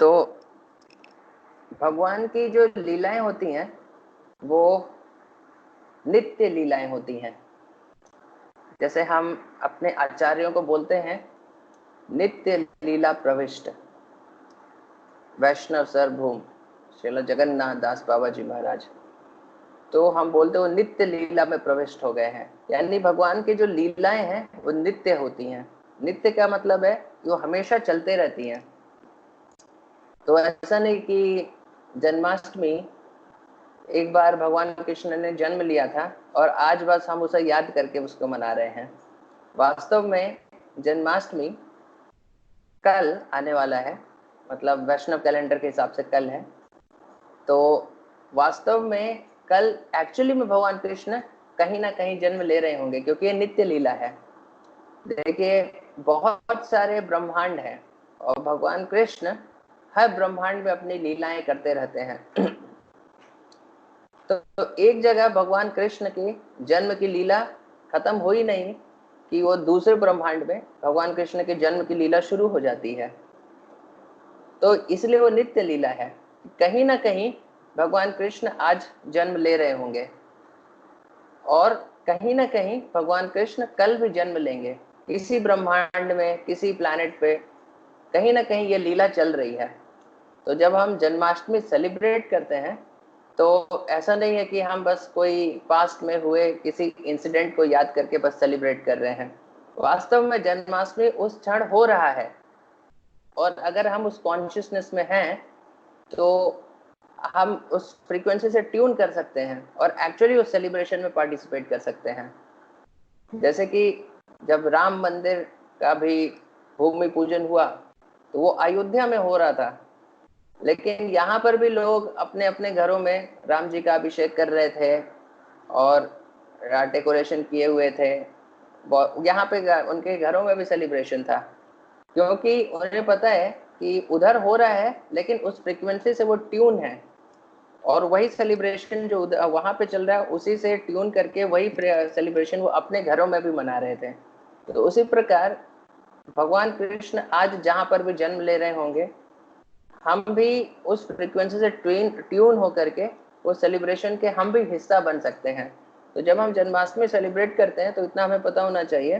तो भगवान की जो लीलाएं होती हैं वो नित्य लीलाएं होती हैं। जैसे हम अपने आचार्यों को बोलते हैं नित्य लीला प्रविष्ट वैष्णव सर्वभूम श्रील जगन्नाथ दास बाबा जी महाराज। तो हम बोलते हो नित्य लीला में प्रविष्ट हो गए हैं, यानी भगवान की जो लीलाएं हैं वो नित्य होती हैं। नित्य का मतलब है वो हमेशा चलते रहती हैं। तो ऐसा नहीं कि जन्माष्टमी एक बार भगवान कृष्ण ने जन्म लिया था और आज बस हम उसे याद करके उसको मना रहे हैं। वास्तव में जन्माष्टमी कल आने वाला है, मतलब वैष्णव कैलेंडर के हिसाब से कल है। तो वास्तव में कल एक्चुअली में भगवान कृष्ण कहीं ना कहीं जन्म ले रहे होंगे, क्योंकि ये नित्य लीला है। देखिए बहुत सारे ब्रह्मांड हैं और भगवान कृष्ण हर ब्रह्मांड में अपनी लीलाएं करते रहते हैं। तो एक जगह भगवान कृष्ण के जन्म की लीला खत्म हो ही नहीं कि वो दूसरे ब्रह्मांड में भगवान कृष्ण के जन्म की लीला शुरू हो जाती है। तो इसलिए वो नित्य लीला है। कहीं ना कहीं भगवान कृष्ण आज जन्म ले रहे होंगे और कहीं ना कहीं भगवान कृष्ण कल भी जन्म लेंगे। किसी ब्रह्मांड में किसी प्लैनेट पे कहीं ना कहीं ये लीला चल रही है। तो जब हम जन्माष्टमी सेलिब्रेट करते हैं तो ऐसा नहीं है कि हम बस कोई पास्ट में हुए किसी इंसिडेंट को याद करके बस सेलिब्रेट कर रहे हैं। वास्तव में जन्माष्टमी उस क्षण हो रहा है और अगर हम उस कॉन्शियसनेस में हैं तो हम उस फ्रीक्वेंसी से ट्यून कर सकते हैं और एक्चुअली उस सेलिब्रेशन में पार्टिसिपेट कर सकते हैं। जैसे कि जब राम मंदिर का भी भूमि पूजन हुआ तो वो अयोध्या में हो रहा था, लेकिन यहाँ पर भी लोग अपने अपने घरों में राम जी का अभिषेक कर रहे थे और डेकोरेशन किए हुए थे। यहाँ पे उनके घरों में भी सेलिब्रेशन था, क्योंकि उन्हें पता है कि उधर हो रहा है लेकिन उस फ्रीक्वेंसी से वो ट्यून है और वही सेलिब्रेशन जो वहां पे चल रहा है उसी से ट्यून करके वही सेलिब्रेशन वो अपने घरों में भी मना रहे थे। तो उसी प्रकार भगवान कृष्ण आज जहां पर भी जन्म ले रहे होंगे हम भी उस फ्रीक्वेंसी से ट्यून होकर के वो सेलिब्रेशन के हम भी हिस्सा बन सकते हैं। तो जब हम जन्माष्टमी सेलिब्रेट करते हैं तो इतना हमें पता होना चाहिए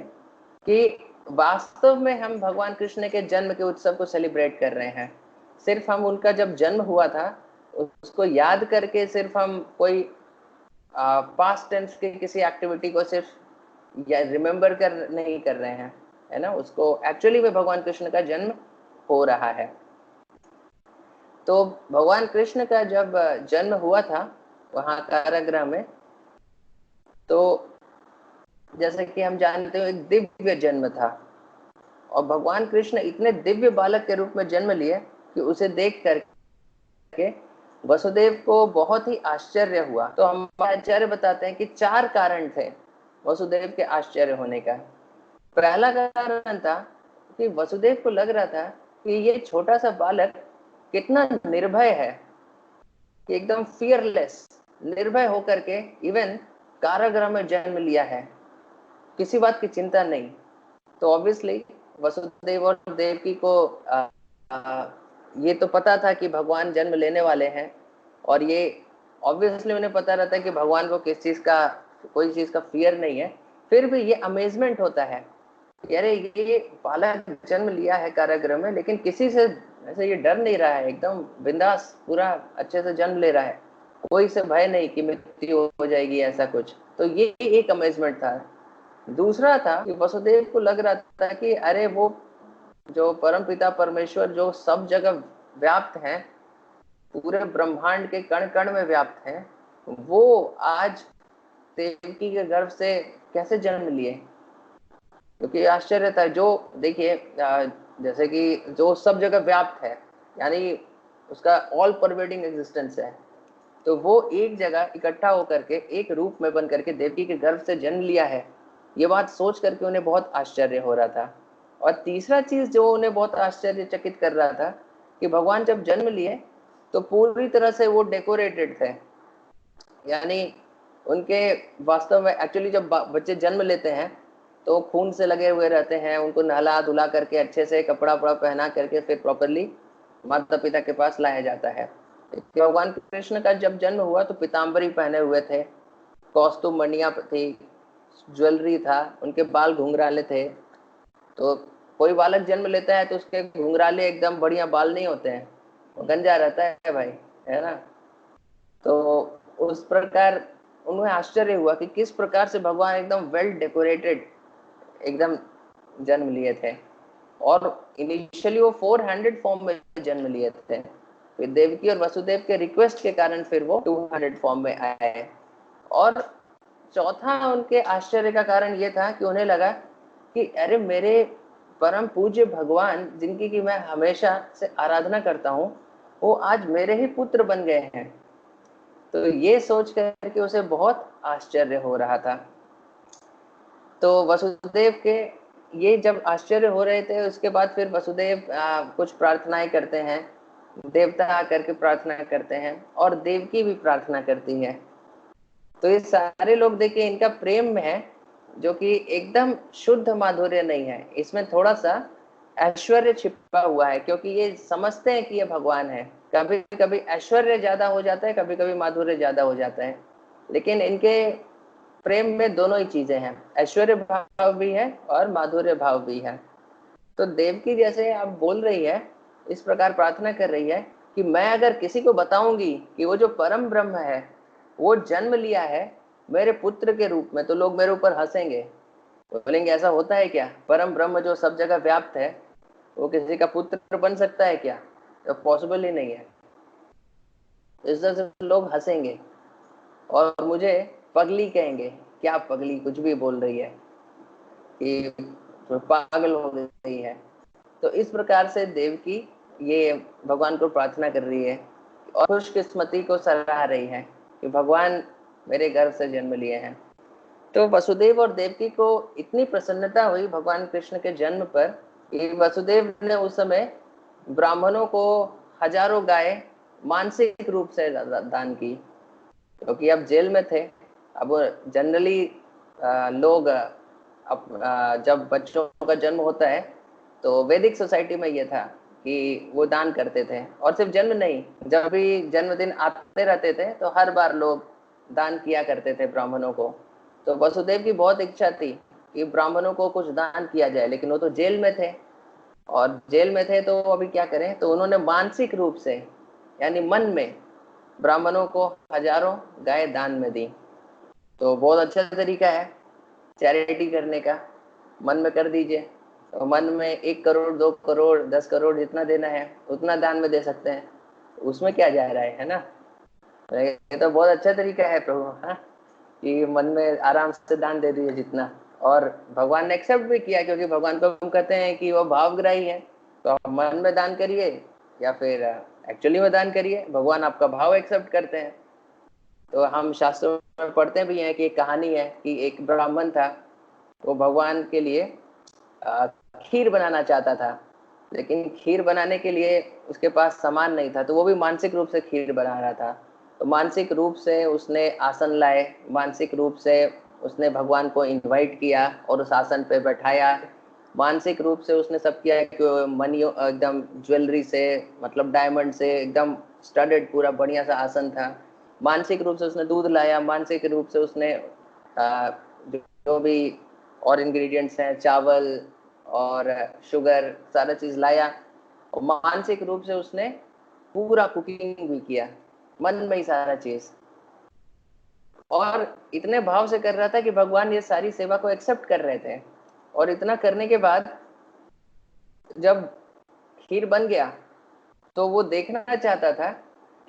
कि वास्तव में हम भगवान कृष्ण के जन्म के उत्सव को सेलिब्रेट कर रहे हैं। सिर्फ हम उनका जब जन्म हुआ था उसको याद करके सिर्फ हम कोई पास्ट टेंस के किसी एक्टिविटी को सिर्फ या रिमेम्बर कर नहीं कर रहे हैं, है ना। उसको एक्चुअली में भगवान कृष्ण का जन्म हो रहा है। तो भगवान कृष्ण का जब जन्म हुआ था वहां कारागृह में, तो जैसे कि हम जानते हो एक दिव्य जन्म था और भगवान कृष्ण इतने दिव्य बालक के रूप में जन्म लिए कि उसे देख करके वसुदेव को बहुत ही आश्चर्य हुआ। तो हमारे आचार्य बताते हैं कि 4 कारण थे वसुदेव के आश्चर्य होने का। पहला कारण था कि वसुदेव को लग रहा था कि ये छोटा सा बालक कितना निर्भय है, कि एकदम फियरलेस निर्भय होकर के इवन कारागृह में जन्म लिया है, किसी बात की चिंता नहीं। तो ऑब्वियसली वसुदेव और देवकी को ये तो पता था कि भगवान जन्म लेने वाले हैं और ये ऑब्वियसली उन्हें पता रहता है कि भगवान को किस चीज का कोई चीज का फियर नहीं है। फिर भी ये अमेजमेंट होता है, अरे ये बालक जन्म लिया है कारागृह में लेकिन किसी से ऐसे ये डर नहीं रहा है, एकदम बिंदास पूरा अच्छे से जन्म ले रहा है, कोई से भय नहीं कि मृत्यु हो जाएगी ऐसा कुछ। तो ये एक अमेजमेंट था। दूसरा था कि वसुदेव को लग रहा था कि अरे वो जो परम पिता परमेश्वर जो सब जगह व्याप्त हैं, पूरे ब्रह्मांड के कण कण में व्याप्त हैं, वो आज देवकी के गर्भ से कैसे जन्म लिए। क्योंकि आश्चर्य था जो देखिए जैसे कि जो सब जगह व्याप्त है यानी उसका ऑल परवेडिंग एग्जिस्टेंस है, तो वो एक जगह इकट्ठा होकर के एक रूप में बन करके देवकी के गर्भ से जन्म लिया है, ये बात सोच करके उन्हें बहुत आश्चर्य हो रहा था। और तीसरा चीज जो उन्हें बहुत आश्चर्यचकित कर रहा था कि भगवान जब जन्म लिए तो पूरी तरह से वो डेकोरेटेड थे, यानी उनके वास्तव में एक्चुअली जब बच्चे जन्म लेते हैं तो खून से लगे हुए रहते हैं, उनको नहला धुला करके अच्छे से कपड़ा वपड़ा पहना करके फिर प्रॉपरली माता पिता के पास लाया जाता है। भगवान कृष्ण का जब जन्म हुआ तो पीताम्बरी पहने हुए थे, कौस्तुभ मणियां थी, ज्वेलरी था, उनके बाल घुंघराले थे। तो कोई बालक जन्म लेता है तो उसके घुंघराले एकदम बढ़िया बाल नहीं होते हैं, वो गंजा रहता है भाई, है ना। तो उस प्रकार उन्हें आश्चर्य हुआ कि किस प्रकार से भगवान एकदम वेल डेकोरेटेड एकदम जन्म लिए थे। और इनिशियली वो 400 फॉर्म में जन्म लिए थे, फिर देवकी और वसुदेव के रिक्वेस्ट के कारण फिर वो 200 फॉर्म में आए। और चौथा उनके आश्चर्य का कारण ये था कि उन्हें लगा कि अरे मेरे परम पूज्य भगवान जिनकी कि मैं हमेशा से आराधना करता हूँ, वो आज मेरे ही पुत्र बन गए हैं। तो ये सोच करके उसे बहुत आश्चर्य हो रहा था। तो वसुदेव के ये जब आश्चर्य हो रहे थे, उसके बाद फिर वसुदेव कुछ प्रार्थनाएं करते हैं, देवता आकर के प्रार्थना करते हैं और देवकी भी प्रार्थना करती है। तो ये सारे लोग देखिए इनका प्रेम में है जो कि एकदम शुद्ध माधुर्य नहीं है, इसमें थोड़ा सा ऐश्वर्य छिपा हुआ है, क्योंकि ये समझते हैं कि ये भगवान है। कभी कभी ऐश्वर्य ज्यादा हो जाता है, कभी कभी माधुर्य ज्यादा हो जाता है, लेकिन इनके प्रेम में दोनों ही चीजें हैं, ऐश्वर्य भाव भी है और माधुर्य भाव भी है। तो देवकी जैसे आप बोल रही है, इस प्रकार प्रार्थना कर रही है कि मैं अगर किसी को बताऊंगी कि वो जो परम ब्रह्म है वो जन्म लिया है मेरे पुत्र के रूप में, तो लोग मेरे ऊपर हंसेंगे, बोलेंगे ऐसा होता है क्या, परम ब्रह्म जो सब जगह व्याप्त है वो किसी का पुत्र बन सकता है क्या, तो पॉसिबल ही नहीं है। इस तरह से लोग हंसेंगे और मुझे पगली कहेंगे, क्या पगली कुछ भी बोल रही है, कि पागल हो गई है। तो इस प्रकार से देवकी ये भगवान को प्रार्थना कर रही है और खुशकिस्मती को सराह रही है कि भगवान मेरे गर्भ से जन्म लिए हैं। तो वसुदेव और देवकी को इतनी प्रसन्नता हुई भगवान कृष्ण के जन्म पर कि वसुदेव ने उस समय ब्राह्मणों को हजारों गाय मानसिक रूप से दान की, क्योंकि अब जेल में थे। अब जनरली लोग जब बच्चों का जन्म होता है तो वैदिक सोसाइटी में ये था कि वो दान करते थे, और सिर्फ जन्म नहीं, जब भी जन्मदिन आते रहते थे तो हर बार लोग दान किया करते थे ब्राह्मणों को। तो वसुदेव की बहुत इच्छा थी कि ब्राह्मणों को कुछ दान किया जाए, लेकिन वो तो जेल में थे, और जेल में थे तो अभी क्या करें, तो उन्होंने मानसिक रूप से यानी मन में ब्राह्मणों को हजारों गाय दान में दी। तो बहुत अच्छा तरीका है चैरिटी करने का, मन में कर दीजिए। तो मन में 1 करोड़ 2 करोड़ 10 करोड़ जितना देना है उतना दान में दे सकते हैं, उसमें क्या जा रहा है ना। ये तो बहुत अच्छा तरीका है प्रभु, हाँ, कि मन में आराम से दान दे दीजिए जितना। और भगवान ने एक्सेप्ट भी किया, क्योंकि भगवान को हम कहते हैं कि वो भावग्राही है। तो आप मन में दान करिए या फिर एक्चुअली में दान करिए, भगवान आपका भाव एक्सेप्ट करते हैं। तो हम शास्त्रों में पढ़ते भी हैं कि एक कहानी है कि एक ब्राह्मण था, वो भगवान के लिए खीर बनाना चाहता था, लेकिन खीर बनाने के लिए उसके पास सामान नहीं था, तो वो भी मानसिक रूप से खीर बना रहा था। तो मानसिक रूप से उसने आसन लाए, मानसिक रूप से उसने भगवान को इनवाइट किया और उस आसन पे बैठाया। मानसिक रूप से उसने सब किया कि मनियों एकदम ज्वेलरी से, मतलब डायमंड से एकदम स्टडेड पूरा बढ़िया सा आसन था। मानसिक रूप से उसने दूध लाया, मानसिक रूप से उसने जो भी और इंग्रेडिएंट्स हैं, चावल और शुगर, सारा चीज लाया, और मानसिक रूप से उसने पूरा कुकिंग भी किया, मन में ही सारा चीज, और इतने भाव से कर रहा था कि भगवान ये सारी सेवा को एक्सेप्ट कर रहे थे। और इतना करने के बाद जब खीर बन गया तो वो देखना चाहता था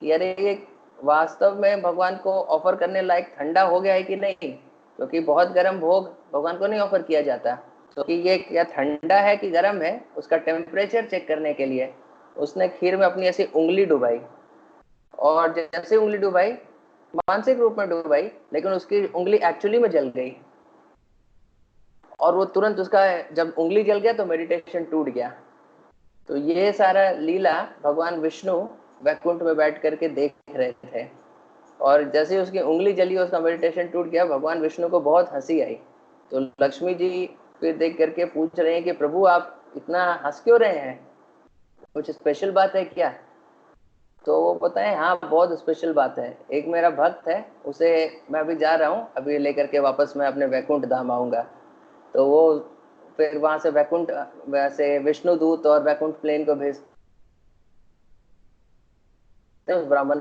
कि अरे ये वास्तव में भगवान को ऑफर करने लायक ठंडा हो गया है कि नहीं, क्योंकि बहुत गर्म भोग भगवान को नहीं ऑफर किया जाता। तो कि ये क्या ठंडा है कि गर्म है, उसका टेम्परेचर चेक करने के लिए उसने खीर में अपनी ऐसी उंगली डुबाई, और जैसे उंगली डुबाई, मानसिक रूप में डुबाई, लेकिन उसकी उंगली एक्चुअली में जल गई, और वो तुरंत उसका जब उंगली जल गया तो मेडिटेशन टूट गया। तो ये सारा लीला भगवान विष्णु वैकुंठ में बैठ करके देख रहे थे, और जैसे ही उसकी उंगली जली उसका मेडिटेशन टूट गया, भगवान विष्णु को बहुत हंसी आई। तो लक्ष्मी जी फिर देख करके पूछ रहे हैं कि प्रभु आप इतना हंस क्यों रहे हैं। कुछ स्पेशल बात है क्या? तो वो पता है, हाँ बहुत स्पेशल बात है। एक मेरा भक्त है, उसे मैं अभी जा रहा हूँ, अभी लेकर के वापस मैं अपने वैकुंठ धाम आऊंगा। तो वो फिर वहां से वैकुंठ, वैसे विष्णु दूत और वैकुंठ प्लेन को भेजते हैं, उस ब्राह्मण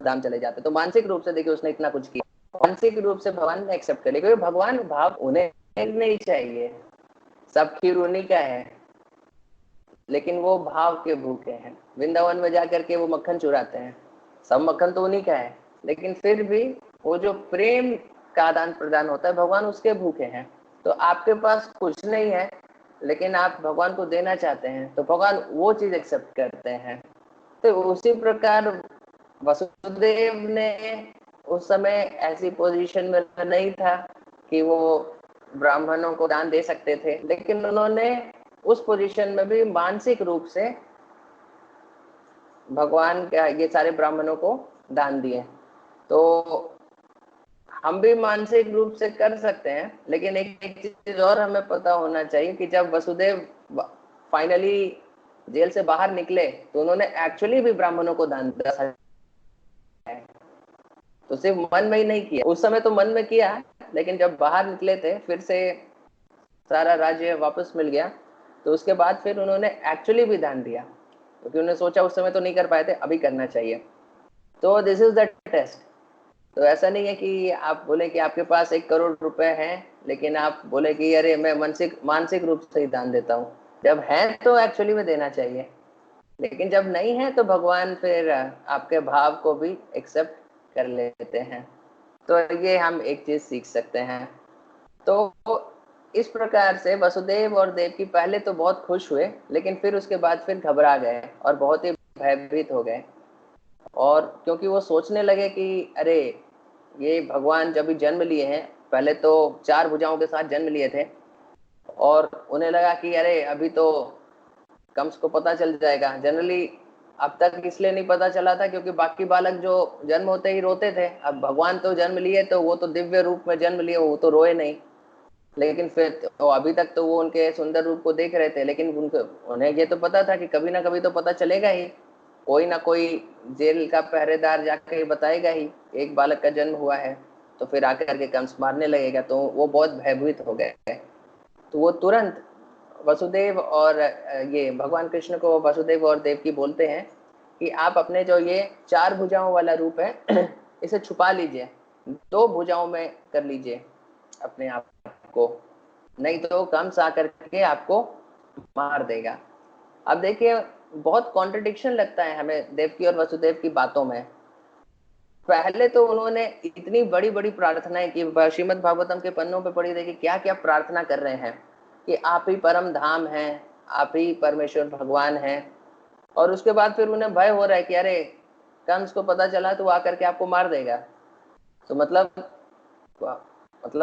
धाम चले जाते। तो मानसिक रूप से देखिए उसने इतना कुछ किया, मानसिक रूप से भगवान ने एक्सेप्ट कर लिया, क्योंकि भगवान भाव उन्हें नहीं चाहिए, सब खीर उन्हीं का है, लेकिन वो भाव के भूखे हैं। वृंदावन में जाकर के वो मक्खन चुराते हैं, सब मक्खन तो उन्हीं का है, लेकिन फिर भी वो जो प्रेम का आदान प्रदान होता है, भगवान उसके भूखे हैं। तो आपके पास कुछ नहीं है, लेकिन आप भगवान को देना चाहते हैं, तो भगवान वो चीज एक्सेप्ट करते हैं। तो उसी प्रकार वसुदेव ने उस समय ऐसी पोजीशन में नहीं था कि वो ब्राह्मणों को दान दे सकते थे, लेकिन उन्होंने उस पोजीशन में भी मानसिक रूप से भगवान का ये सारे ब्राह्मणों को दान दिए। तो हम भी मानसिक रूप से कर सकते हैं, लेकिन एक चीज और हमें पता होना चाहिए कि जब वसुदेव फाइनली जेल से बाहर निकले, तो उन्होंने एक्चुअली भी ब्राह्मणों को दान दिया है। तो सिर्फ मन में ही नहीं किया, उस समय तो मन में किया, लेकिन जब बाहर निकले थे, फिर से सारा राज्य वापस मिल गया, तो उसके बाद फिर उन्होंने एक्चुअली भी दान दिया, क्योंकि उन्होंने सोचा उस समय तो नहीं कर पाए थे, अभी करना चाहिए। तो दिस इज द टेस्ट। तो ऐसा नहीं है कि आप बोले कि आपके पास 1 करोड़ रुपए हैं, लेकिन आप बोले कि अरे मैं मानसिक मानसिक रूप से ही दान देता हूँ। जब है तो एक्चुअली में देना चाहिए, लेकिन जब नहीं है तो भगवान फिर आपके भाव को भी एक्सेप्ट कर लेते हैं। तो ये हम एक चीज सीख सकते हैं। तो इस प्रकार से वसुदेव और देवकी पहले तो बहुत खुश हुए, लेकिन फिर उसके बाद फिर घबरा गए और बहुत ही भयभीत हो गए। और क्योंकि वो सोचने लगे कि अरे ये भगवान जब भी जन्म लिए हैं, पहले तो 4 भुजाओं के साथ जन्म लिए थे, और उन्हें लगा कि अरे अभी तो कंस को पता चल जाएगा। जनरली अब तक इसलिए नहीं पता चला था क्योंकि बाकी बालक जो जन्म होते ही रोते थे, अब भगवान तो जन्म लिए, तो वो तो दिव्य रूप में जन्म लिए, वो तो रोए नहीं। लेकिन फिर तो अभी तक तो वो उनके सुंदर रूप को देख रहे थे, लेकिन उनको उन्हें ये तो पता था कि कभी ना कभी तो पता चलेगा ही, कोई ना कोई जेल का पहरेदार जाकर बताएगा ही एक बालक का जन्म हुआ है, तो फिर आकर के कंस मारने लगेगा। तो वो बहुत भयभीत हो गए। तो वो तुरंत वसुदेव और ये भगवान कृष्ण को वसुदेव और देवकी बोलते हैं कि आप अपने जो ये 4 भुजाओं वाला रूप है इसे छुपा लीजिए, 2 भुजाओं में कर लीजिए अपने आप को, नहीं तो कंस आकर के आपको मार देगा। अब देखिए बहुत कॉन्ट्रडिक्शन लगता है हमें देवकी और वसुदेव की बातों में। पहले तो उन्होंने इतनी बड़ी बड़ी प्रार्थनाएं की, श्रीमद् भागवतम के पन्नों पे पढ़ी देखिए क्या क्या प्रार्थना कर रहे हैं कि आप ही परम धाम हैं, आप ही परमेश्वर भगवान हैं। और उसके बाद फिर उन्हें भय हो रहा है कि अरे कंस को पता चला तो आकर के आपको मार देगा। तो मतलब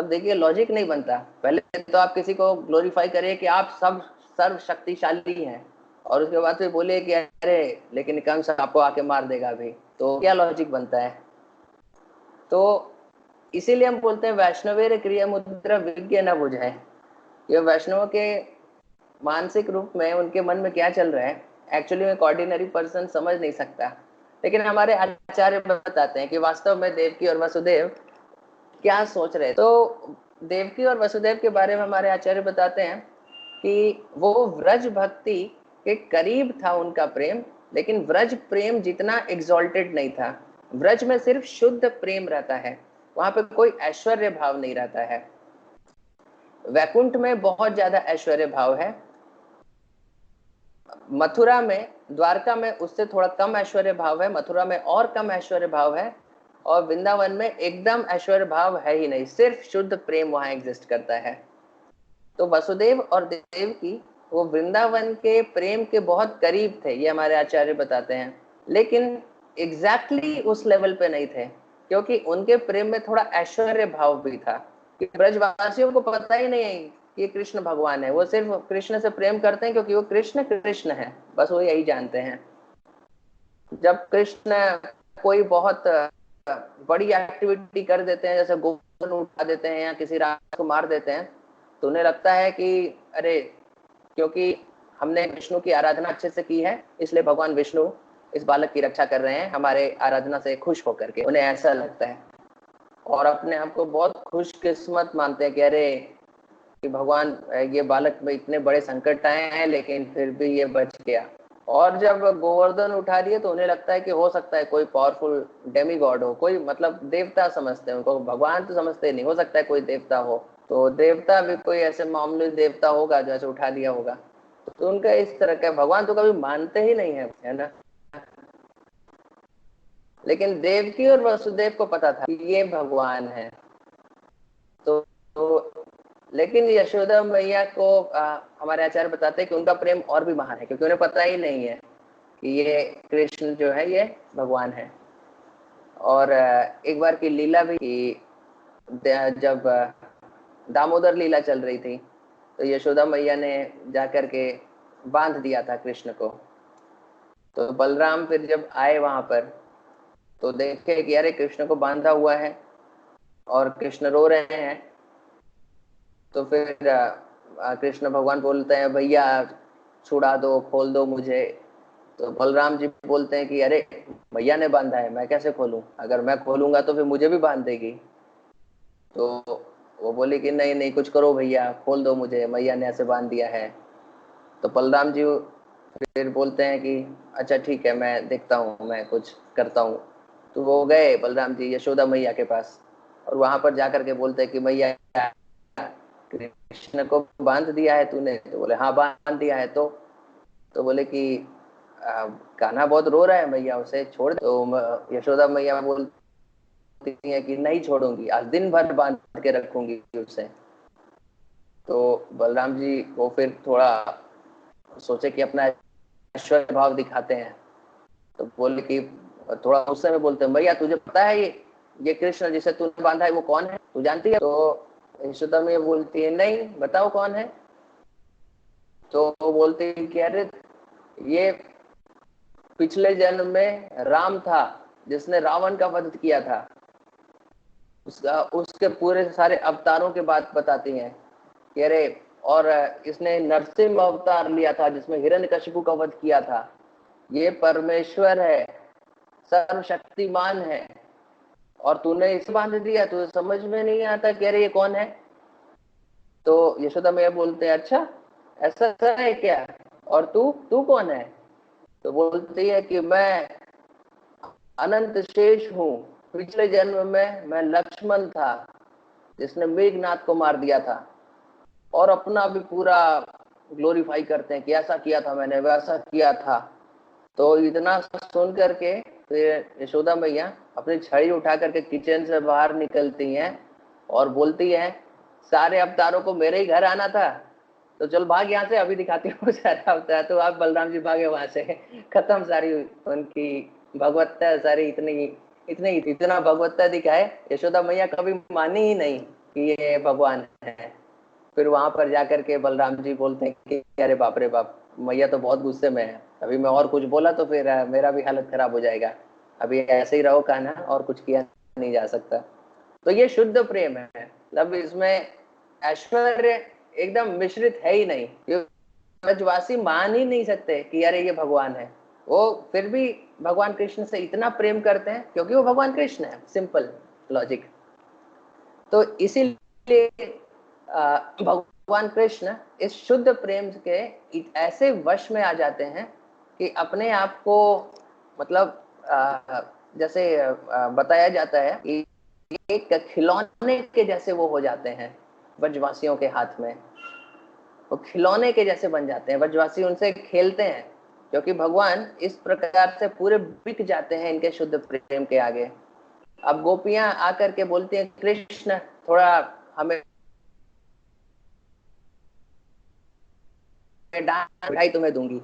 देखिए लॉजिक नहीं बनता। पहले तो आप किसी को ग्लोरीफाई करिए कि आप सब सर्व शक्तिशाली हैं, और उसके बाद फिर बोलिए कि अरे लेकिन कंस आपको आके मार देगा अभी, तो क्या लॉजिक बनता है? तो इसीलिए हम बोलते हैं वैष्णवेर क्रिया मुद्रा विज्ञ न बुझाए। ये वैष्णव के मानसिक रूप में उनके मन में क्या चल रहा है, एक्चुअली में ऑर्डिनरी पर्सन समझ नहीं सकता। लेकिन हमारे आचार्य बताते हैं कि वास्तव में देवकी और वसुदेव क्या सोच रहे। तो देवकी और वसुदेव के बारे में हमारे आचार्य बताते हैं कि वो व्रज भक्ति के करीब था उनका प्रेम, लेकिन व्रज प्रेम जितना एग्जॉल्टेड नहीं था। व्रज में सिर्फ शुद्ध प्रेम रहता है, वहां पे कोई ऐश्वर्य भाव नहीं रहता है। वैकुंठ में बहुत ज्यादा ऐश्वर्य भाव है, मथुरा में, द्वारका में उससे थोड़ा कम ऐश्वर्य भाव है, मथुरा में और कम ऐश्वर्य भाव है, और वृंदावन में एकदम ऐश्वर्य भाव है ही नहीं, सिर्फ शुद्ध प्रेम वहां एग्जिस्ट करता है। तो वसुदेव और देवकी वो वृंदावन के प्रेम के बहुत करीब थे, ये हमारे आचार्य बताते हैं, लेकिन एग्जैक्टली उस लेवल पे नहीं थे, क्योंकि उनके प्रेम में थोड़ा ऐश्वर्य भाव भी था कि ब्रजवासियों को पता ही नहीं है कि कृष्ण भगवान है। वो सिर्फ कृष्ण से प्रेम करते हैं क्योंकि वो कृष्ण कृष्ण है, बस वो यही जानते हैं। जब कृष्ण कोई बहुत बड़ी एक्टिविटी कर देते हैं, जैसे गोवर्धन उठा देते हैं या किसी राक्षस को मार देते हैं, तो उन्हें लगता है कि अरे, क्योंकि हमने विष्णु की आराधना अच्छे से की है, इसलिए भगवान विष्णु इस बालक की रक्षा कर रहे हैं हमारे आराधना से खुश होकर के, उन्हें ऐसा लगता है। और अपने आप को बहुत खुशकिस्मत मानते हैं कि अरे कि भगवान, ये बालक में इतने बड़े संकट आए हैं लेकिन फिर भी ये बच गया। और जब गोवर्धन उठा दिए तो उन्हें लगता है कि हो सकता है कोई पावरफुल डेमी गॉड हो, कोई मतलब देवता समझते हैं उनको, भगवान तो समझते नहीं, हो सकता है कोई देवता हो, तो देवता भी कोई ऐसे मामूली देवता होगा जो ऐसे उठा दिया होगा। तो उनका इस तरह का, भगवान तो कभी मानते ही नहीं है ना। लेकिन देवकी और वसुदेव को पता था कि ये भगवान है। तो लेकिन यशोदा मैया को हमारे आचार्य बताते हैं कि उनका प्रेम और भी महान है, क्योंकि उन्हें पता ही नहीं है कि ये कृष्ण जो है ये भगवान है। और एक बार की लीला भी कि जब दामोदर लीला चल रही थी तो यशोदा मैया ने जाकर के बांध दिया था कृष्ण को। तो बलराम फिर जब आए वहां पर तो देखे कि अरे कृष्ण को बांधा हुआ है और कृष्ण रो रहे हैं। तो फिर कृष्ण भगवान बोलते हैं भैया छुड़ा दो, खोल दो मुझे। तो बलराम जी बोलते हैं कि अरे भैया ने बांधा है, मैं कैसे खोलूं, अगर मैं खोलूंगा तो फिर मुझे भी बांध देगी। तो वो बोले कि नहीं नहीं कुछ करो भैया, खोल दो मुझे, मैया ने ऐसे बांध दिया है। तो बलराम जी फिर बोलते हैं कि अच्छा ठीक है मैं देखता हूँ, मैं कुछ करता हूँ। तो वो गए बलराम जी यशोदा मैया के पास और वहां पर जाकर के बोलते हैं कि मैया कृष्ण को बांध दिया है तूने? तो बोले हाँ बांध दिया है। तो बोले कि कान्हा बहुत रो रहा है मैया, उसे छोड़ दे। तो यशोदा मैया बोलती है कि नहीं छोड़ूंगी, आज दिन भर बांध के रखूंगी उसे। तो बलराम जी वो फिर थोड़ा सोचे कि अपना ऐश्वर्य भाव दिखाते हैं। तो बोले कि थोड़ा गुस्से में बोलते हैं भैया तुझे पता है ये कृष्ण जिसे तूने बांधा है वो कौन है, तू जानती है? तो यशोदा मैया बोलती है नहीं बताओ कौन है। तो वो बोलती है कि अरे ये पिछले जन्म में राम था जिसने रावण का वध किया था, उसके पूरे सारे अवतारों के बात बताती हैं कि अरे और इसने नरसिंह अवतार लिया था जिसमें हिरण्यकशिपु का वध किया था। ये परमेश्वर है, सर्वशक्तिमान है, और तूने इसे बांध दिया, तुझे समझ में नहीं आता कि अरे ये कौन है? तो यशोदा मैया बोलते हैं अच्छा ऐसा है क्या, और तू तू कौन है? तो बोलती है कि मैं अनंत शेष हूँ, पिछले जन्म में मैं लक्ष्मण था जिसने मेघनाथ को मार दिया था। और अपना भी पूरा ग्लोरीफाई करते हैं कि ऐसा किया था मैंने, वैसा किया था। तो इतना सुन करके फिर यशोदा मैया अपनी छड़ी उठा करके किचन से बाहर निकलती हैं और बोलती हैं सारे अवतारों को मेरे ही घर आना था, तो चल भाग यहाँ से, अभी दिखाती हूँ सारा अवतार। तो आप बलराम जी भागे वहां से, खत्म सारी उनकी भगवत्ता सारी, इतनी इतनी इतना भगवत्ता दिखाए, यशोदा मैया कभी मानी ही नहीं कि ये भगवान है। फिर वहां पर जाकर के बलराम जी बोलते हैं कि अरे बाप रे बाप, मैया तो बहुत गुस्से में है, अभी मैं और कुछ बोला तो फिर मेरा भी हालत खराब हो जाएगा, अभी ऐसे ही रहो कान्हा, और कुछ किया नहीं जा सकता। तो ये शुद्ध प्रेम है, मतलब इसमें ऐश्वर्य एकदम मिश्रित है ही नहीं। ब्रजवासी मान ही नहीं सकते कि अरे ये भगवान है। वो फिर भी भगवान कृष्ण से इतना प्रेम करते हैं क्योंकि वो भगवान कृष्ण है, सिंपल लॉजिक। तो इसीलिए भगवान कृष्ण इस शुद्ध प्रेम के ऐसे वश में आ जाते हैं कि अपने आप को, मतलब जैसे बताया जाता है कि एक खिलौने के जैसे वो हो जाते हैं ब्रजवासियों के हाथ में, वो खिलौने के जैसे बन जाते हैं, ब्रजवासी उनसे खेलते हैं क्योंकि भगवान इस प्रकार से पूरे बिक जाते हैं इनके शुद्ध प्रेम के आगे। अब गोपियां आकर के बोलती हैं कृष्ण थोड़ा हमें मिठाई तुम्हें दूंगी,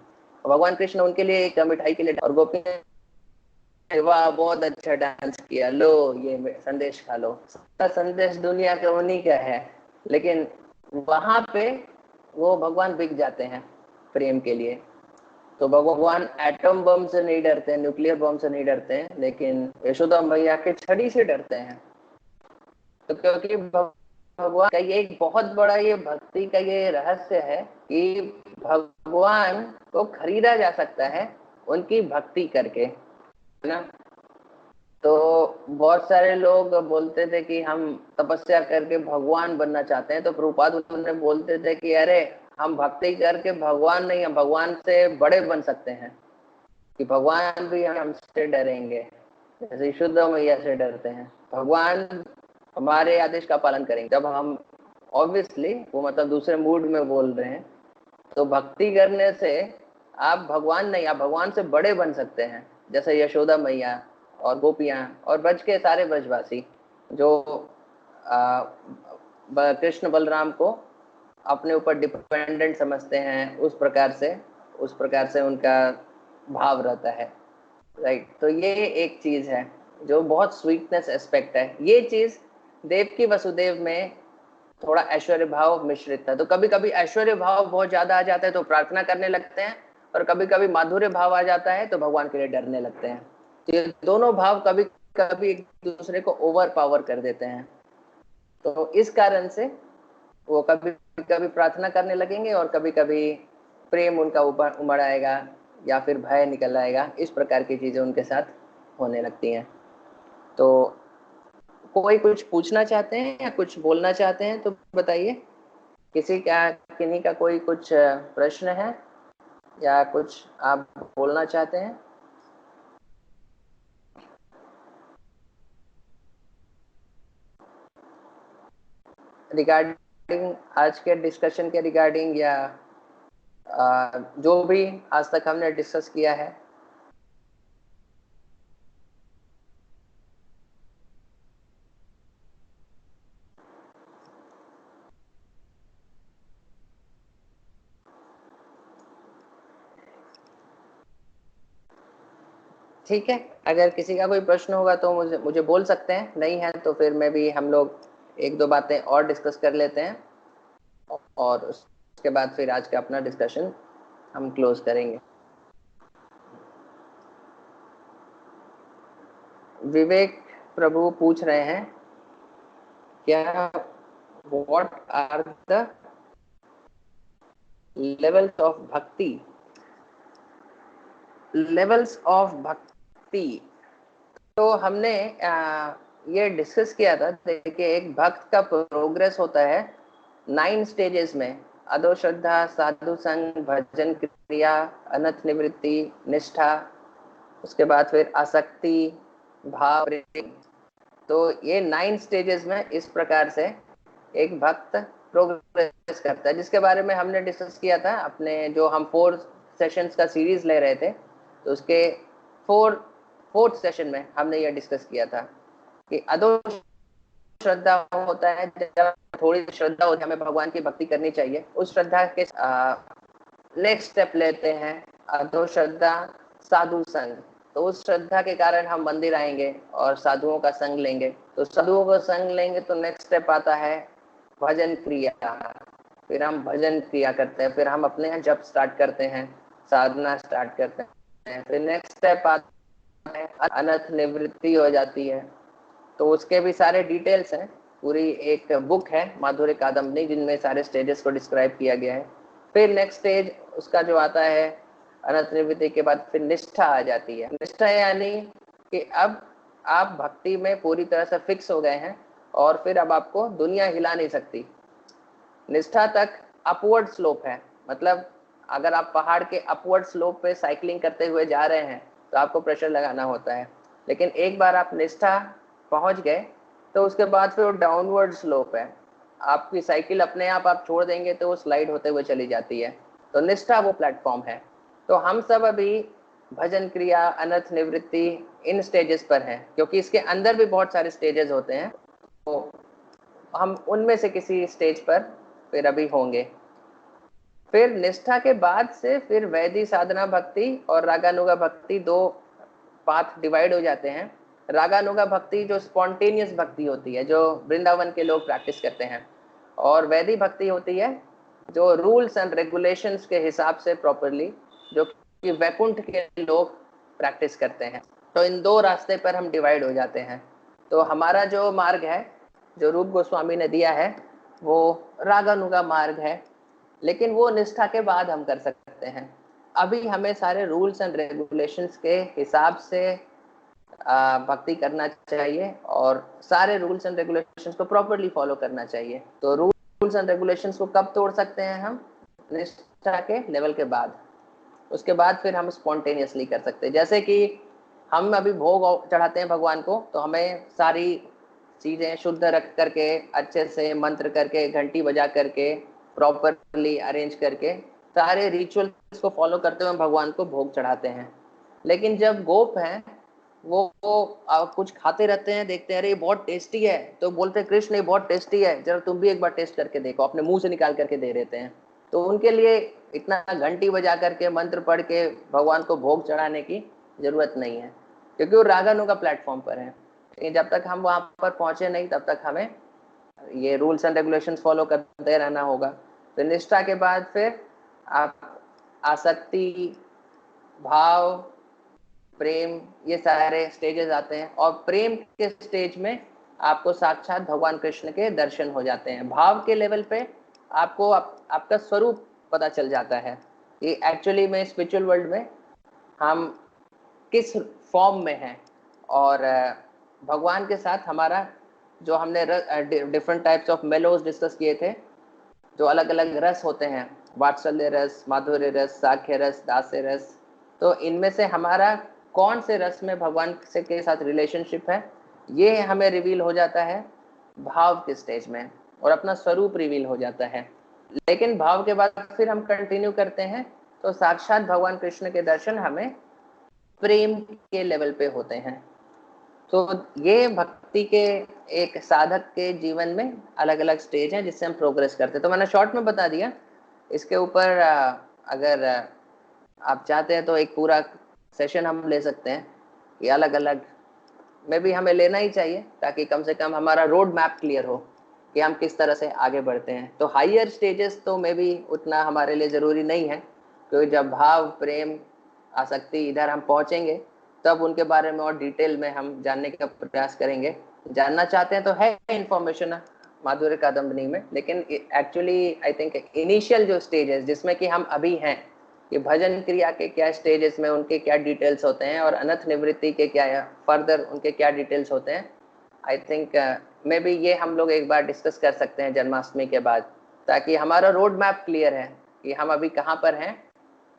भगवान कृष्ण उनके लिए एक मिठाई के लिए, और गोपियां वाह बहुत अच्छा डांस किया, लो ये संदेश खा लो। संदेश दुनिया का उन्हीं का है, लेकिन वहां पे वो भगवान बिक जाते हैं प्रेम के लिए। तो भगवान एटम बम से नहीं डरते हैं, न्यूक्लियर बम से नहीं डरते हैं, लेकिन यशोदा मैया के छड़ी से डरते हैं। तो क्योंकि भगवान का ये एक बहुत बड़ा ये भक्ति का ये रहस्य है कि भगवान को खरीदा जा सकता है उनकी भक्ति करके, है ना। तो बहुत सारे लोग बोलते थे कि हम तपस्या करके भगवान बनना चाहते हैं, तो प्रभुपाद उन्हें बोलते थे कि अरे हम भक्ति करके भगवान नहीं, हम भगवान से बड़े बन सकते हैं, कि भगवान भी हमसे डरेंगे जैसे यशोदा मैया से डरते हैं। भगवान हमारे आदेश का पालन करेंगे जब हम, ऑब्वियसली वो मतलब दूसरे मूड में बोल रहे हैं। तो भक्ति करने से आप भगवान नहीं, आप भगवान से बड़े बन सकते हैं, जैसे यशोदा मैया और गोपियां और ब्रज के सारे ब्रजवासी जो कृष्ण बलराम को अपने ऊपर डिपेंडेंट समझते हैं, उस प्रकार से उनका भाव रहता है, राइट। तो ये एक चीज है जो बहुत स्वीटनेस एस्पेक्ट है। ये चीज देव की वसुदेव में थोड़ा ऐश्वर्य भाव मिश्रित था। तो कभी कभी ऐश्वर्य भाव बहुत ज्यादा आ जाता है तो प्रार्थना करने लगते हैं, और कभी कभी माधुर्य भाव आ जाता है तो भगवान के लिए डरने लगते हैं। तो ये दोनों भाव कभी कभी एक दूसरे को ओवर पावर कर देते हैं। तो इस कारण से वो कभी कभी प्रार्थना करने लगेंगे और कभी कभी प्रेम उनका ऊपर उमड़ आएगा या फिर भय निकल आएगा। इस प्रकार की चीजें उनके साथ होने लगती हैं। तो कोई कुछ पूछना चाहते हैं या कुछ बोलना चाहते हैं तो बताइए। किन्हीं का कोई कुछ प्रश्न है या कुछ आप बोलना चाहते हैं? रिगार्डिंग आज के डिस्कशन के रिगार्डिंग या जो भी आज तक हमने डिस्कस किया है। ठीक है, अगर किसी का कोई प्रश्न होगा तो मुझे बोल सकते हैं, नहीं है तो फिर मैं भी हम लोग एक दो बातें और डिस्कस कर लेते हैं और उसके बाद फिर आज का अपना डिस्कशन हम क्लोज करेंगे। विवेक प्रभु पूछ रहे हैं क्या what are the levels of bhakti? Levels of bhakti तो हमने ये डिस्कस किया था। देखिए एक भक्त का प्रोग्रेस होता है 9 स्टेजेस में। अधो श्रद्धा, साधु संग, भजन क्रिया, अनथ निवृत्ति, निष्ठा, उसके बाद फिर आसक्ति, भाव, प्रेम। तो ये 9 स्टेजेस में इस प्रकार से एक भक्त प्रोग्रेस करता है, जिसके बारे में हमने डिस्कस किया था अपने जो हम 4 सेशंस का सीरीज ले रहे थे। तो उसके 4th सेशन में हमने ये डिस्कस किया था कि अधो श्रद्धा होता है, जब थोड़ी श्रद्धा होती है, हमें भगवान की भक्ति करनी चाहिए। उस श्रद्धा के नेक्स्ट स्टेप लेते हैं अधो श्रद्धा, साधु संग। तो उस श्रद्धा के कारण हम मंदिर आएंगे और साधुओं का संग लेंगे। तो साधुओं का संग लेंगे तो नेक्स्ट स्टेप आता है भजन क्रिया। फिर हम भजन क्रिया करते हैं, फिर हम अपने यहाँ जप स्टार्ट करते हैं, साधना स्टार्ट करते हैं। फिर नेक्स्ट स्टेप आता है अनथ निवृत्ति हो जाती है। तो उसके भी सारे डिटेल्स हैं, पूरी एक बुक है माधुर्य कादम्बनी जिनमें सारे स्टेजेस को डिस्क्राइब किया गया है। फिर नेक्स्ट स्टेज उसका जो आता है अनंत निवृत्ति के बाद फिर निष्ठा आ जाती है। निष्ठा यानी कि अब आप भक्ति में पूरी तरह से फिक्स हो गए हैं और फिर अब आपको दुनिया हिला नहीं सकती। निष्ठा तक अपवर्ड स्लोप है, मतलब अगर आप पहाड़ के अपवर्ड स्लोप पे साइकिलिंग करते हुए जा रहे हैं तो आपको प्रेशर लगाना होता है। लेकिन एक बार आप निष्ठा पहुंच गए तो उसके बाद फिर वो डाउनवर्ड स्लोप है। आपकी साइकिल अपने आप छोड़ देंगे तो वो स्लाइड होते हुए चली जाती है। तो निष्ठा वो प्लेटफॉर्म है। तो हम सब अभी भजन क्रिया, अनथ निवृत्ति, इन स्टेजेस पर हैं, क्योंकि इसके अंदर भी बहुत सारे स्टेजेस होते हैं। तो हम उनमें से किसी स्टेज पर फिर अभी होंगे। फिर निष्ठा के बाद से फिर वैदिक साधना भक्ति और रागानुगा भक्ति 2 पाथ डिवाइड हो जाते हैं। रागानुगा भक्ति जो स्पॉन्टेनियस भक्ति होती है, जो वृंदावन के लोग प्रैक्टिस करते हैं, और वैदिक भक्ति होती है जो रूल्स एंड रेगुलेशंस के हिसाब से प्रॉपरली, जो कि वैकुंठ के लोग प्रैक्टिस करते हैं। तो इन 2 रास्ते पर हम डिवाइड हो जाते हैं। तो हमारा जो मार्ग है, जो रूप गोस्वामी ने दिया है, वो रागानुगा मार्ग है, लेकिन वो निष्ठा के बाद हम कर सकते हैं। अभी हमें सारे रूल्स एंड रेगुलेशंस के हिसाब से भक्ति करना चाहिए और सारे रूल्स एंड रेगुलेशंस को प्रॉपरली फॉलो करना चाहिए। तो रूल्स एंड रेगुलेशंस को कब तोड़ सकते हैं हम? निष्ठा के लेवल के बाद। उसके बाद फिर हम स्पॉन्टेनियसली कर सकते हैं। जैसे कि हम अभी भोग चढ़ाते हैं भगवान को, तो हमें सारी चीजें शुद्ध रख करके, अच्छे से मंत्र करके, घंटी बजा करके, प्रॉपरली अरेंज करके, सारे रिचुअल्स को फॉलो करते हुए भगवान को भोग चढ़ाते हैं। लेकिन जब गोप हैं, वो कुछ खाते रहते हैं, देखते हैं अरे ये बहुत टेस्टी है, तो बोलते हैं कृष्ण ये बहुत टेस्टी है, जरा तुम भी एक बार टेस्ट करके देखो, अपने मुंह से निकाल करके दे देते हैं। तो उनके लिए इतना घंटी बजा करके, मंत्र पढ़ के भगवान को भोग चढ़ाने की जरूरत नहीं है, क्योंकि वो रागानु का प्लेटफॉर्म पर है। लेकिन जब तक हम वहां पर पहुंचे नहीं, तब तक हमें ये रूल्स एंड रेगुलेशंस फॉलो करते रहना होगा। तो निष्ठा के बाद फिर आप आसक्ति, भाव, प्रेम, ये सारे स्टेजेस आते हैं। और प्रेम के स्टेज में आपको साक्षात भगवान कृष्ण के दर्शन हो जाते हैं। भाव के लेवल पे आपको आपका स्वरूप पता चल जाता है कि एक्चुअली में स्पिरिचुअल वर्ल्ड में हम किस फॉर्म में हैं, और भगवान के साथ हमारा जो हमने डिफरेंट टाइप्स ऑफ मेलोज डिस्कस किए थे, जो अलग अलग रस होते हैं, वात्सल्य रस, माधुर्य रस, साख्य रस, दास्य रस, तो इनमें से हमारा कौन से रस में भगवान से के साथ रिलेशनशिप है, ये हमें रिवील हो जाता है भाव के स्टेज में, और अपना स्वरूप रिवील हो जाता है। लेकिन भाव के बाद फिर हम कंटिन्यू करते हैं, तो साक्षात भगवान कृष्ण के दर्शन हमें प्रेम के लेवल पे होते हैं। तो ये भक्ति के एक साधक के जीवन में अलग अलग स्टेज हैं जिससे हम प्रोग्रेस करते हैं। तो मैंने शॉर्ट में बता दिया। इसके ऊपर अगर आप चाहते हैं तो एक पूरा सेशन हम ले सकते हैं। ये अलग अलग में भी हमें लेना ही चाहिए, ताकि कम से कम हमारा रोड मैप क्लियर हो कि हम किस तरह से आगे बढ़ते हैं। तो हायर स्टेजेस तो मे भी उतना हमारे लिए ज़रूरी नहीं है, क्योंकि जब भाव, प्रेम, आसक्ति इधर हम पहुंचेंगे, तब उनके बारे में और डिटेल में हम जानने का प्रयास करेंगे। जानना चाहते हैं तो है इन्फॉर्मेशन माधुर्य कादम्बनी में, लेकिन एक्चुअली आई थिंक इनिशियल जो स्टेज है जिसमें कि हम अभी हैं, कि भजन क्रिया के क्या स्टेजेस में उनके क्या डिटेल्स होते हैं, और अनथ निवृत्ति के क्या फर्दर उनके क्या डिटेल्स होते हैं, आई थिंक मे बी ये हम लोग एक बार डिस्कस कर सकते हैं जन्माष्टमी के बाद, ताकि हमारा रोड मैप क्लियर है कि हम अभी कहाँ पर हैं,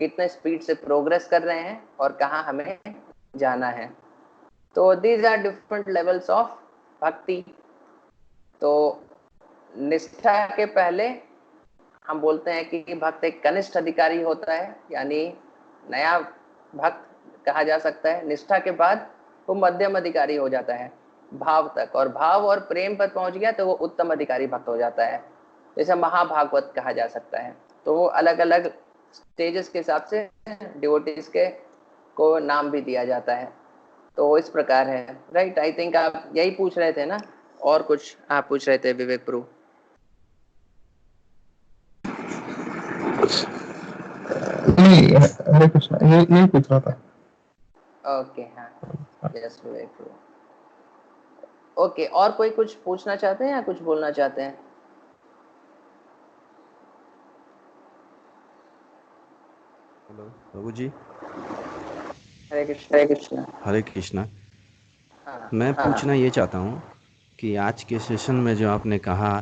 कितने स्पीड से प्रोग्रेस कर रहे हैं, और कहाँ हमें जाना है। तो these are different levels of bhakti. तो निष्ठा के पहले हम बोलते हैं कि भक्त एक कनिष्ठ अधिकारी होता है, यानी नया भक्त कहा जा सकता है। निष्ठा के बाद वो मध्यम अधिकारी हो जाता है भाव तक, और भाव और प्रेम पर पहुंच गया तो वो उत्तम अधिकारी भक्त हो जाता है, जैसे महाभागवत कहा जा सकता है। तो वो अलग अलग स्टेजेस के हिसाब से डिवोटीज के को नाम भी दिया जाता है। तो इस प्रकार है। राइट, आई थिंक आप यही पूछ रहे थे ना, और कुछ आप पूछ रहे थे विवेक प्रभु? नहीं, हरे कृष्णा, यही पूछ रहा था। ओके, हाँ, यस विवेक प्रभु। ओके, और कोई कुछ पूछना चाहते हैं या कुछ बोलना चाहते हैं? हेलो प्रभु जी। हरे कृष्ण। हरे कृष्ण। हरे कृष्णा। हाँ मैं हाँ पूछना ये चाहता हूँ कि आज के सेशन में जो आपने कहा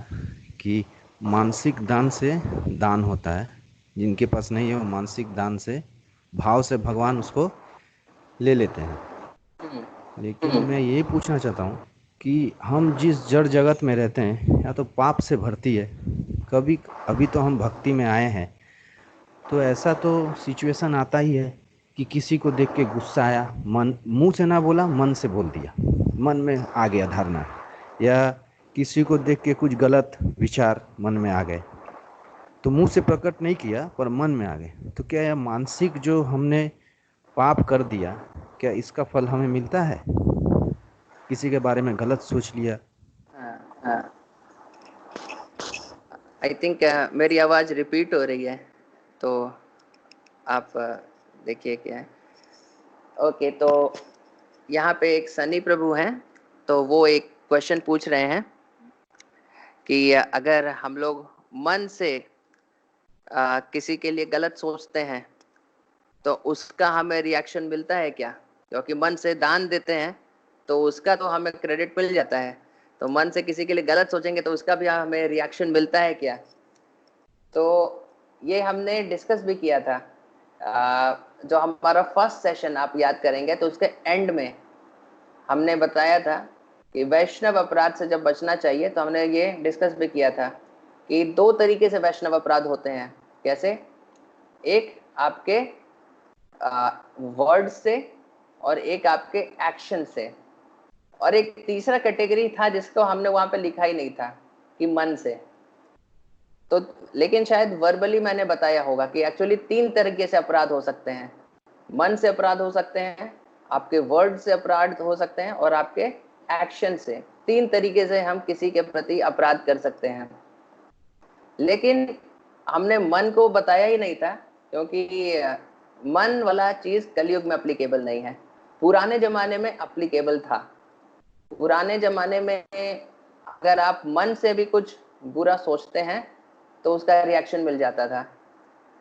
कि मानसिक दान से दान होता है, जिनके पास नहीं है वो मानसिक दान से भाव से भगवान उसको ले लेते हैं। हम्म, लेकिन मैं ये पूछना चाहता हूँ कि हम जिस जड़ जगत में रहते हैं, या तो पाप से भरती है, कभी अभी तो हम भक्ति में आए हैं, तो ऐसा तो सिचुएशन आता ही है कि किसी को देख के गुस्सा आया, मन मुंह से ना बोला, मन से बोल दिया, मन में आ गया धारणा, या किसी को देख के कुछ गलत विचार मन में आ गए, तो मुंह से प्रकट नहीं किया पर मन में आ गए, तो क्या यह मानसिक जो हमने पाप कर दिया, क्या इसका फल हमें मिलता है? किसी के बारे में गलत सोच लिया। हाँ। आई थिंक मेरी आवाज रिपीट हो रही है, तो आप देखिए क्या है। ओके, तो यहाँ पे एक सनी प्रभु हैं, तो वो एक क्वेश्चन पूछ रहे हैं कि अगर हम लोग मन से किसी के लिए गलत सोचते हैं तो उसका हमें रिएक्शन मिलता है क्या? क्योंकि मन से दान देते हैं तो उसका तो हमें क्रेडिट मिल जाता है, तो मन से किसी के लिए गलत सोचेंगे तो उसका भी हमें रिएक्शन मिलता है क्या? तो ये हमने डिस्कस भी किया था। जो हमारा फर्स्ट सेशन आप याद करेंगे तो उसके एंड में हमने बताया था कि वैष्णव अपराध से जब बचना चाहिए तो हमने ये डिस्कस भी किया था कि दो तरीके से वैष्णव अपराध होते हैं। कैसे? एक आपके वर्ड से और एक आपके एक्शन से, और एक तीसरा कैटेगरी था जिसको हमने वहां पे लिखा ही नहीं था कि मन से। तो लेकिन शायद वर्बली मैंने बताया होगा कि एक्चुअली तीन तरीके से अपराध हो सकते हैं। मन से अपराध हो सकते हैं, आपके वर्ड से अपराध हो सकते हैं, और आपके एक्शन से। तीन तरीके से हम किसी के प्रति अपराध कर सकते हैं। लेकिन हमने मन को बताया ही नहीं था क्योंकि मन वाला चीज कलयुग में अप्लीकेबल नहीं है। पुराने जमाने में अप्लीकेबल था। पुराने जमाने में अगर आप मन से भी कुछ बुरा सोचते हैं तो उसका रिएक्शन मिल जाता था।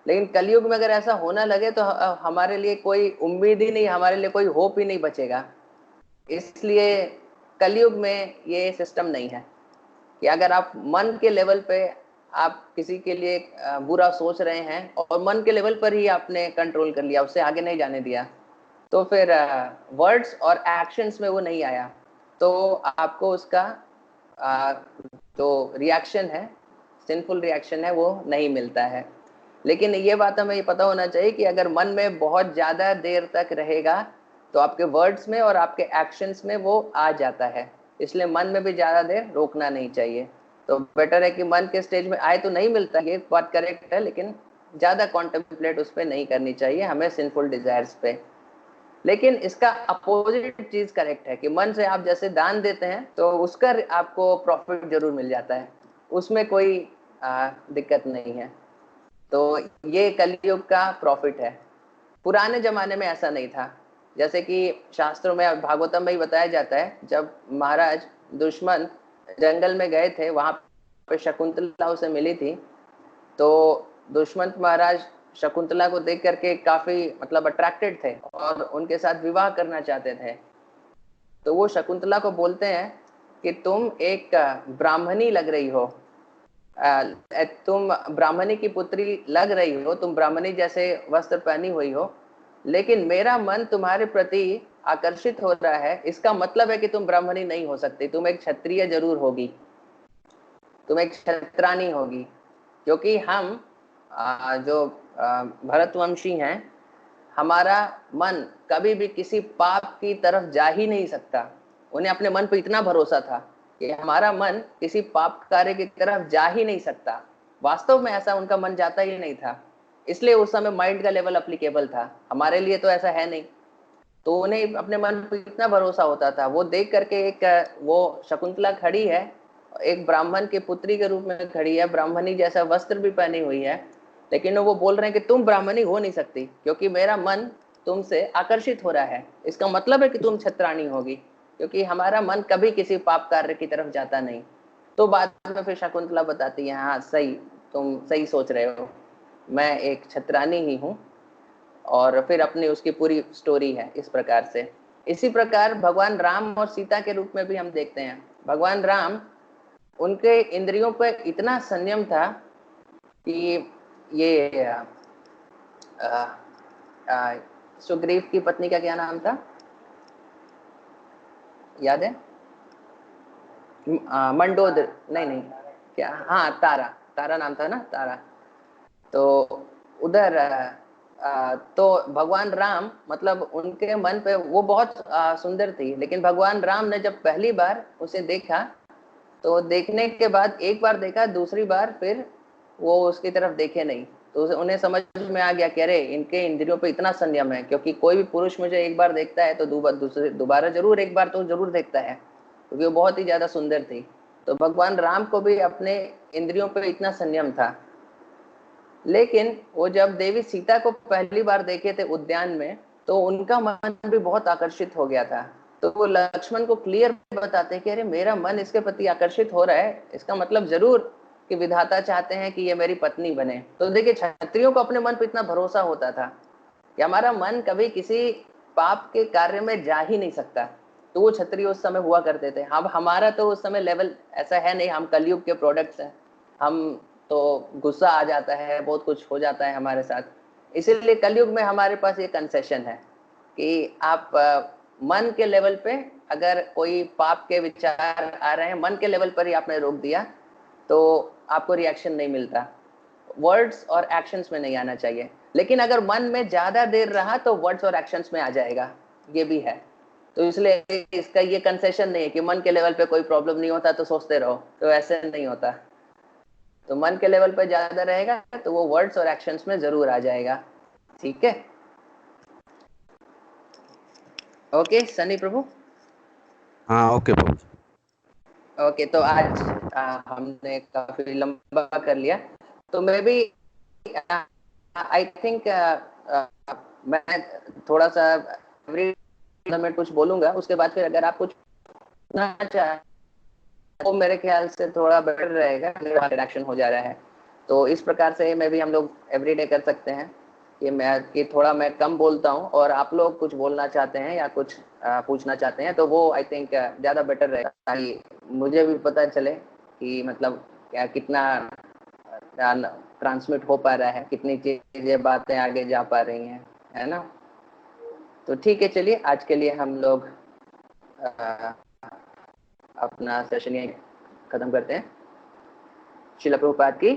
लेकिन कलयुग में अगर ऐसा होना लगे तो हमारे लिए कोई उम्मीद ही नहीं, हमारे लिए कोई होप ही नहीं बचेगा। इसलिए कलयुग में ये सिस्टम नहीं है कि अगर आप मन के लेवल पे आप किसी के लिए बुरा सोच रहे हैं और मन के लेवल पर ही आपने कंट्रोल कर लिया, उससे आगे नहीं जाने दिया, तो फिर वर्ड्स और एक्शंस में वो नहीं आया, तो आपको उसका जो रिएक्शन है, सिंफुल रिएक्शन है, वो नहीं मिलता है। लेकिन ये बात हमें ये पता होना चाहिए कि अगर मन में बहुत ज्यादा देर तक रहेगा तो आपके वर्ड्स में और आपके एक्शंस में वो आ जाता है। इसलिए मन में भी ज्यादा देर रोकना नहीं चाहिए। तो बेटर है कि मन के स्टेज में आए तो नहीं मिलता, ये बात करेक्ट है, लेकिन ज्यादा कॉन्टेम्पलेट उस पर नहीं करनी चाहिए हमें सिंफुल डिजायर्स पे। लेकिन इसका अपोजिट चीज करेक्ट है कि मन से आप जैसे दान देते हैं तो उसका आपको प्रॉफिट जरूर मिल जाता है, उसमें कोई दिक्कत नहीं है। तो ये कलयुग का प्रॉफिट है। पुराने जमाने में ऐसा नहीं था। जैसे कि शास्त्रों में, भागवतम में ही बताया जाता है, जब महाराज दुश्मन जंगल में गए थे, वहां पे शकुंतला उसे मिली थी, तो दुष्मंत महाराज शकुंतला को देख करके काफी मतलब अट्रैक्टेड थे और उनके साथ विवाह करना चाहते थे। तो वो शकुंतला को बोलते हैं कि तुम एक ब्राह्मणी लग रही हो, तुम ब्राह्मणी की पुत्री लग रही हो, तुम ब्राह्मणी जैसे वस्त्र पहनी हुई हो, लेकिन मेरा मन तुम्हारे प्रति आकर्षित हो रहा है। इसका मतलब है कि तुम ब्राह्मणी नहीं हो सकती, तुम एक क्षत्रिय जरूर होगी, तुम एक क्षत्रानी होगी। क्योंकि हम जो भरतवंशी हैं, हमारा मन कभी भी किसी पाप की तरफ जा ही नहीं सकता। उन्हें अपने मन पर इतना भरोसा था कि हमारा मन किसी पाप कार्य की तरफ जा ही नहीं सकता। वास्तव में ऐसा उनका मन जाता ही नहीं था, इसलिए उस समय माइंड का लेवल अप्लीकेबल था। हमारे लिए तो ऐसा है नहीं। तो उन्हें अपने मन पर इतना भरोसा होता था, वो देख करके एक वो शकुंतला खड़ी है, एक ब्राह्मण के पुत्री के रूप में खड़ी है, ब्राह्मणी जैसा वस्त्र भी पहनी हुई है, लेकिन वो बोल रहे हैं कि तुम ब्राह्मणी हो नहीं सकती क्योंकि मेरा मन तुमसे आकर्षित हो रहा है। इसका मतलब है कि तुम क्षत्राणी होगी, क्योंकि हमारा मन कभी किसी पाप कार्य की तरफ जाता नहीं। तो बाद में फिर शकुंतला बताती है, हाँ सही, तुम सही सोच रहे हो, मैं एक क्षत्राणी ही हूँ। और फिर अपनी उसकी पूरी स्टोरी है इस प्रकार से। इसी प्रकार भगवान राम और सीता के रूप में भी हम देखते हैं। भगवान राम, उनके इंद्रियों पर इतना संयम था कि ये सुग्रीव की पत्नी का क्या नाम था, याद है? मंडोदर, नहीं नहीं, क्या, हाँ तारा, तारा नाम था ना, तारा। तो उधर तो भगवान राम, मतलब उनके मन पे वो बहुत सुंदर थी, लेकिन भगवान राम ने जब पहली बार उसे देखा तो देखने के बाद एक बार देखा, दूसरी बार फिर वो उसकी तरफ देखे नहीं। तो उन्हें समझ में आ गया कि अरे इनके इंद्रियों पे इतना संयम है, क्योंकि कोई भी पुरुष मुझे एक बार देखता है तो दोबारा जरूर एक बार तो जरूर देखता है, क्योंकि वो बहुत ही ज्यादा सुंदर थी। तो भगवान राम को भी अपने इंद्रियों पे इतना संयम था। लेकिन वो जब देवी सीता को पहली बार देखे थे उद्यान में, तो उनका मन भी बहुत आकर्षित हो गया था। तो वो लक्ष्मण को क्लियर बताते हैं कि अरे मेरा मन इसके प्रति आकर्षित हो रहा है, इसका मतलब जरूर कि विधाता चाहते हैं कि ये मेरी पत्नी बने। तो देखिए क्षत्रियों को अपने मन पर इतना भरोसा होता था कि हमारा मन कभी किसी पाप के कार्य में जा ही नहीं सकता। तो वो क्षत्रिय उस समय हुआ करते थे। अब हमारा तो उस समय लेवल ऐसा है नहीं, हम कलयुग के प्रोडक्ट्स हैं, हम तो गुस्सा आ जाता है, बहुत कुछ हो जाता है हमारे साथ। इसीलिए कलयुग में हमारे पास ये कंसेशन है कि आप मन के लेवल पे अगर कोई पाप के विचार आ रहे हैं, मन के लेवल पर ही आपने रोक दिया तो आपको रिएक्शन नहीं मिलता, वर्ड्स और एक्शंस में नहीं आना चाहिए। लेकिन अगर मन में ज्यादा देर रहा तो वर्ड्स और एक्शंस में आ जाएगा, ये भी है। तो इसलिए इसका ये कंसेशन नहीं है कि मन के लेवल पे कोई प्रॉब्लम नहीं होता तो सोचते रहो, तो ऐसे नहीं होता। तो मन के लेवल पे ज्यादा रहेगा तो वो वर्ड्स और एक्शंस में जरूर आ जाएगा। ठीक है, ओके सनी प्रभु। हाँ ओके प्रभु। ओके, तो आज हमने काफी लंबा कर लिया, तो मैं भी आई थिंक मैं थोड़ा सा मैं कुछ बोलूंगा, उसके बाद फिर अगर आप कुछ पूछना चाहें तो मेरे ख्याल से थोड़ा बेटर रहेगा, इंटरेक्शन हो जा रहा है। तो इस प्रकार से मैं भी हम लोग एवरीडे कर सकते हैं कि थोड़ा मैं कम बोलता हूँ और आप लोग कुछ बोलना चाहते हैं या कुछ पूछना चाहते हैं, तो वो आई थिंक ज़्यादा बेटर रहेगा, ताकि मुझे भी पता चले कि मतलब क्या कितना ट्रांसमिट हो पा रहा है, कितनी चीज़ें बातें आगे जा पा रही हैं, है ना। तो ठीक है, चलिए आज के लिए हम लोग अपना सेशन यहीं खत्म करते हैं। श्रील प्रभुपाद की